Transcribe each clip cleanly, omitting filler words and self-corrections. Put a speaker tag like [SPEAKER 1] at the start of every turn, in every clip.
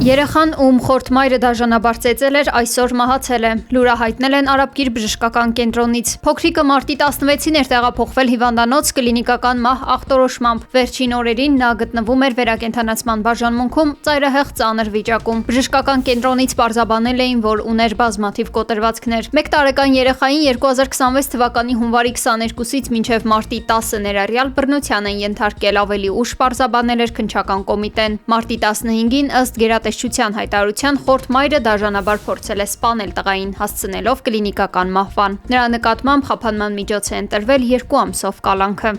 [SPEAKER 1] Երեխան, ում խորթմայրը դաժանաբար ծեծել էր, այսօր մահացել է։ Լուրը հայտնել են Արաբկիր բժշկական կենտրոնից։ Փոքրիկը մարտի 16-ին էր տեղափոխվել հիվանդանոց կլինիկական մահ ախտորոշմամբ։ Վերջին օրերին նա գտնվում էր վերակենդանացման բաժանմունքում ծայրահեղ ծանր վիճակում։ Բժշկական կենտրոնից պարզաբանել էին, որ ուներ բազմաթիվ կոտրվածքներ։ 1 տարեկան երեխային 2026 թվականի հունվարի 22-ից մինչև մարտի 10-ը ներառյալ բռնության են ենթարկել, ավելի ուշ պարզաբանել էր քննչական կոմիտեն։ Մարտի 15-ին ըստ գերատեսչության հայտարարության խորթմայրը դաժանաբար փորձել է սպանել տղային, հասցնելով կլինիկական մահվան։ Նրա նկատմամբ խափանման միջոց է ընտրվել 2 ամսով կալանքը։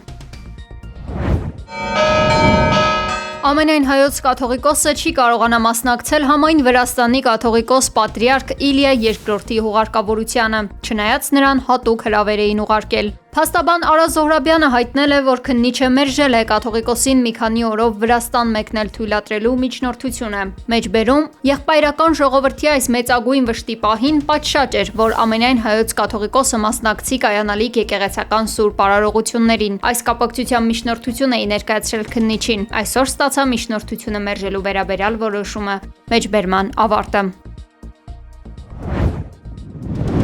[SPEAKER 1] Ամենայն հայոց կաթողիկոսը չի կարողանա մասնակցել համայն Վրաստանի կաթողիկոս պատրիարք Իլիա II-ի հուղարկավորությանը, չնայած նրան հատուկ հրավեր էին ուղարկել։ Փաստաբան Արա Զոհրաբյանը հայտնել է, որ քննիչը մերժել է կաթողիկոսին մի քանի օրով Վրաստան մեկնել թույլատրելու միջնորդությունը։ Մեջբերում եղբայրական ժողովրդի այս մեծագույն վշտի պահին պատշաճ էր, որ ամենայն հայոց կաթողիկոսը մասնակցի կայանալիք եկեղեցական սուրբ արարողություններին։ Այս կապակցությամբ միջնորդություն էին ներկայացրել քննիչին։ Այսօր ստացա միջնորդությունը մերժելու վերաբերյալ որոշումը։ Մեջբերման ավարտը։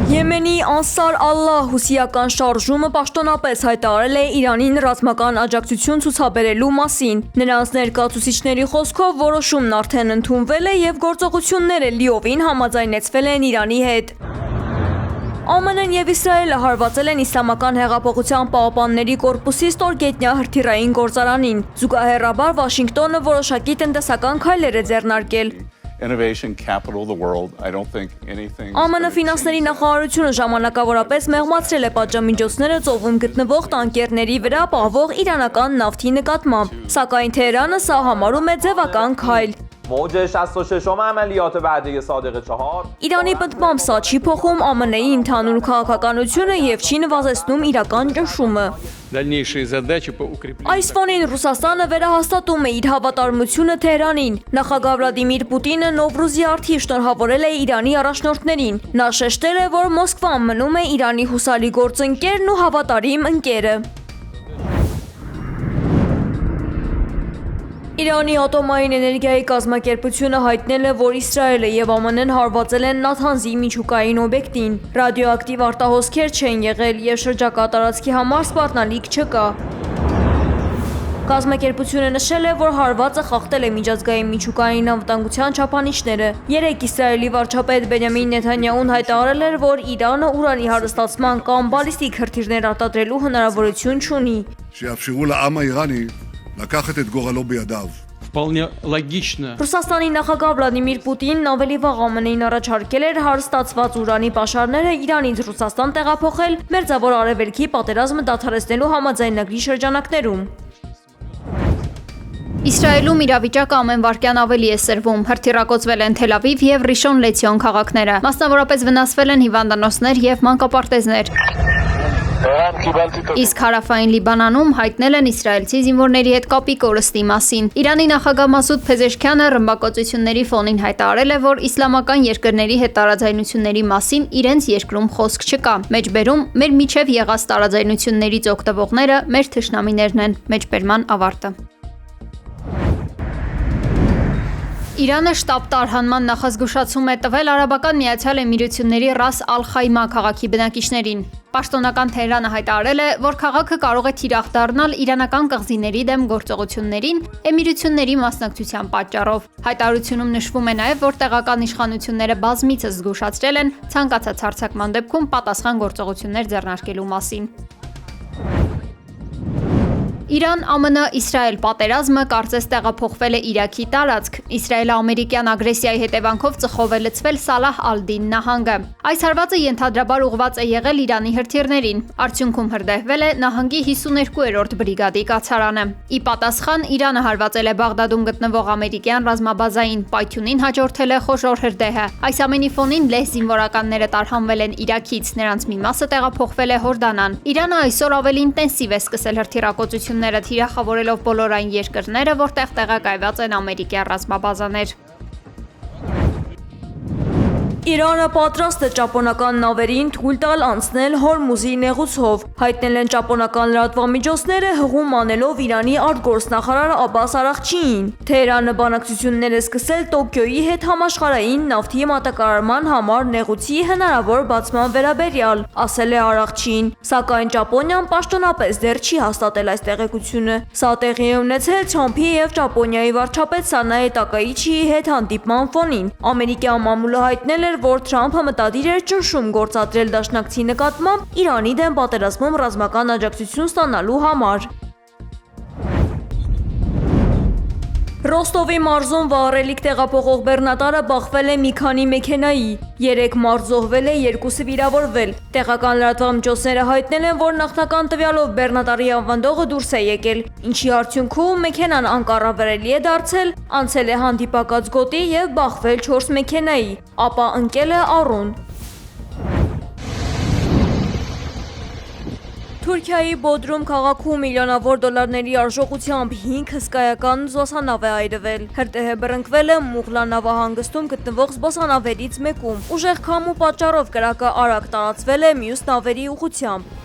[SPEAKER 2] Եմենի Անսար Ալլահ հուսիական շարժումը պաշտոնապես հայտարարել է Իրանին ռազմական աջակցություն ցուցաբերելու մասին։ Նրանց ներկայացուցիչների խոսքով որոշումն արդեն ընդունվել է եւ գործողությունները լիովին համաձայնեցվել են Իրանի հետ։ ԱՄՆ-ն եւ Իսրայելը հարվածել են Իսլամական հեղափոխության պահապանների կորպուսի ստորգետնյա հրթիռային գործարանին։ Զուգահեռաբար Վաշինգտոնը որոշակի տնտեսական քայլեր է ձեռնարկել։
[SPEAKER 3] Innovation capital of the world. I don't think anything.
[SPEAKER 2] ԱՄՆ ֆինանսների նախարարությունը ժամանակավորապես մեղմացրել է պատժամիջոցները ծովում գտնվող տանկերների վրա պահվող իրանական նավթի նկատմամբ, սակայն Թեհրանը սա համարում է ձևական քայլ։
[SPEAKER 4] موج 66م عملیات وعده صادق 4
[SPEAKER 2] Իրանի պնդմամբ սա չի փոխում ԱՄՆ-ի ընդհանուր քաղաքականությունը եւ չի նվազեցնում իրական ճնշումը։ Այս ֆոնին Ռուսաստանը վերահաստատում է իր հավատարմությունը Թեհրանին։ Նախագահ Վլադիմիր Պուտինը Նովրուզի արդիվ շնորհավորել է Իրանի առաջնորդներին։ Նա շեշտել է, որ Մոսկվան մնում է Իրանի հուսալի գործընկերն ու հավատարիմ ընկերը։ Իրանի ատոմային էներգիայի կազմակերպությունը հայտնել է, որ Իսրայելը եւ ԱՄՆ-ն հարվածել են Նաթանզի միջուկային օբյեկտին։ Ռադիոակտիվ արտահոսքեր չեն եղել եւ շրջակա տարածքի համար սպառնալիք չկա։ Կազմակերպությունը նշել է, որ հարվածը խախտել է միջազգային միջուկային անվտանգության չափանիշները։ Երեկ Իսրայելի վարչապետ Բենյամին Նեթանյահուն հայտարարել էր, որ Իրանը ուրանի հարստացման կամ բալիստիկ հրթիռներ արտադրելու հնարավորություն չունի։
[SPEAKER 5] שיאפשרו לעם האיראני לקחת את גורלו בידיו.
[SPEAKER 6] Вполне логично.
[SPEAKER 2] Ռուսաստանի նախագահ Վլադիմիր Պուտինն ավելի վաղ ԱՄՆ-ին առաջարկել էր հարստացված ուրանի պաշարները Իրանից Ռուսաստան տեղափոխել Մերձավոր Արևելքի պատերազմը դադարեցնելու համաձայնագրի շրջանակներում։
[SPEAKER 1] Իսրայելում իրավիճակը ամեն վայրկյան ավելի է սրվում։ Հրթիռակոծվել են Թել Ավիվ եւ Ռիշոն Լեցիոն քաղաքները։ Մասնավորապես վնասվել են հիվանդանոցներ եւ մանկապարտեզներ։ Իսկ հարավային Լիբանանում հայտնել են իսրայելցի զինվորների հետ կապի կորստի մասին։ Իրանի նախագահ Մասուդ Փեզեշքյանը ռմբակոծությունների ֆոնին հայտարարել է, որ իսլամական երկրների հետ տարաձայնությունների մասին իրենց երկրում խոսք չկա։ Մեջբերում մեր միջև եղած տարաձայնություններից օգտվողները մեր թշնամիներն են։ Մեջբերման ավարտը։ Իրանը շտաբ տարհանման նախազգուշացում է տվել Արաբական Միացյալ Էմիրությունների Ռաս Ալ-Խայմա քաղաքի բնակիչներին։ Պաշտոնական Թեհրանը հայտարարել է, որ քաղաքը կարող է թիրախ դառնալ իրանական կղզիների դեմ գործողություններին էմիրությունների մասնակցության պատճառով։ Հայտարարությունում նշվում է նաև, որ տեղական իշխանությունները բազմիցս զգուշացրել են ցանկացած հարձակման դեպքում պատասխան գործողություններ ձեռնարկելու մասին։ Իրան-ԱՄՆ-Իսրայել պատերազմը կարծես տեղափոխվել է Իրաքի տարածք։ Իսրայելա-ամերիկյան ագրեսիայի հետևանքով ծխով է լցվել Սալահ ալ-Դին նահանգը։ Այս հարվածը ենթադրաբար ուղղված է եղել Իրանի հրթիռներին։ Արդյունքում հրդեհվել է նահանգի 52-րդ բրիգադի կացարանը։ Ի պատասխան Իրանը հարվածել է Բաղդադում գտնվող ամերիկյան ռազմաբազային, պայթյունին հաջորդել է խոշոր հրդեհը։ Այս ամենի ֆոնին լեհ զինվորականները տարհանվել են Իրաքից, նրանց մի մասը տեղափոխվել է Հորդանան։ Իրանը այսօր ավելի ինտենսիվ է սկսել հրթիռակոծություն թիրախավորելով բոլոր այն երկրները, որտեղ տեղակայված են ամերիկյան ռազմաբազաներ։
[SPEAKER 2] Իրանը պատրաստ է ճապոնական նավերին թույլ տալ անցնել Հորմուզի նեղուցով, հայտնել են ճապոնական լրատվամիջոցները հղում անելով Իրանի արտգործնախարար Աբբաս Արաղչիին։ Թեհրանը բանակցություններ է սկսել Տոկիոյի հետ համաշխարհային նավթի մատակարարման համար նեղուցի հնարավոր բացման վերաբերյալ, ասել է Արաղչին, սակայն Ճապոնիան պաշտոնապես դեռ չի հաստատել այս տեղեկությունը։ Սա տեղի է ունեցել Թրամփի եւ Ճապոնիայի վարչապետ Սանայե Տակաիչիի հետ հանդիպման ֆոնին։ Ամերիկյան մամուլը հայտնել էր, որ Թրամփը մտադիր էր ճնշում գործադրել դաշնակցի նկատմամբ Իրանի դեմ պատերազմում ռազմական աջակցություն ստանալու համար։ Ռոստովի մարզում վառելիք տեղափոխող բեռնատարը բախվել է մի քանի մեքենայի, 3 մարդ զոհվել է, 2-ը վիրավորվել։ Տեղական լրատվամիջոցները հայտնել են, որ նախնական տվյալով բեռնատարի ավանդողը դուրս է եկել, ինչի արդյունքում մեքենան անկառավարելի է դարձել, անցել է հանդիպակաց գոտի եւ բախվել 4 մեքենայի, ապա ընկել է առուն։ Թուրքիայի Բոդրում քաղաքում միլիոնավոր դոլարների արժողությամբ 5 հսկայական զբոսանավ է այրվել։ Հրդեհը բռնկվել է Մուղլա նավահանգստում գտնվող զբոսանավերից մեկում։ Ուժեղ քամու պատճառով կրակը արագ տարածվել է մյուս նավերի ուղղությամբ։